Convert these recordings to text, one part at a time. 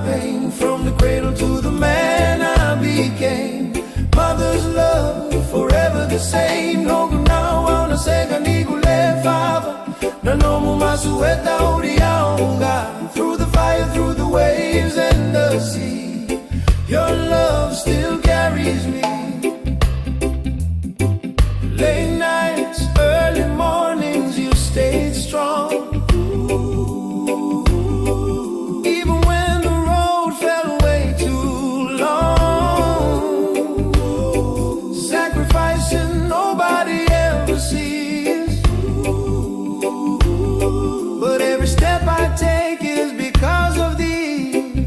pain. From the cradle to the man I became. Mother's love, forever the same. Noqu na wana sega nigule father. Na nomu masueta uriaunga. Through the fire, through the waves and the sea, your love still carries me. Late nights, early mornings, you stayed strong. Even when the road felt way too long. Sacrificing nobody ever sees. But every step I take is because of thee.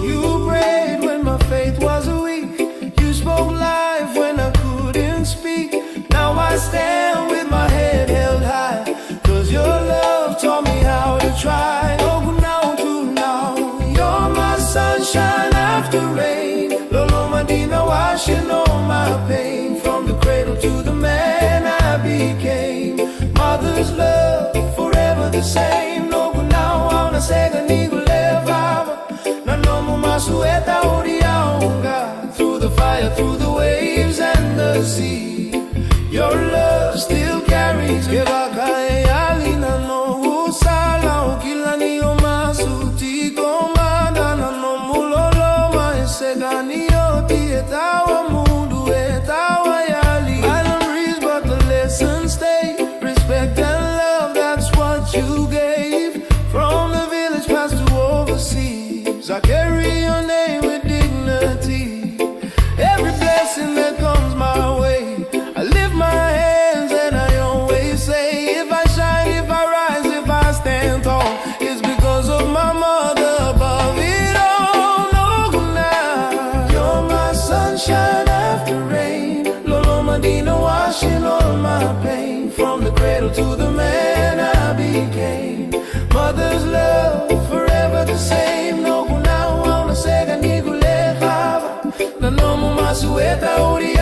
You prayed when my faith was weak. You spoke life when I couldn't speak. Now I stand with my head held high, 'cause your love taught me how to try. Noqu now to now, you're my sunshine after rain. Lolo Madina washing all my pain. From the cradle to the man I became. Mother's love, forever the same. Noqu now wana sega nigule vava. Na nomu masueta uriaunga. Through the fire, through the waves and the sea, your love still carries me. Alina no usala ukila niyo masuti komanda. Na nomu lolo maesega niyo tietawa mundu etawa yali. I don't reach but the lessons stay. Respect and love, that's what you gave. From the village past to overseas, I carry your name with dignity. Every blessing that comes my way, I lift my hands and I always say, if I shine, if I rise, if I stand tall, it's because of my mother above it all. Noqu now, you're my sunshine after rain. Lolo Madina washing all my pain. From the cradle to the man I became. Mother's love, forever the same. Noqu now wana sega nigule vava. Na nomu masueta uri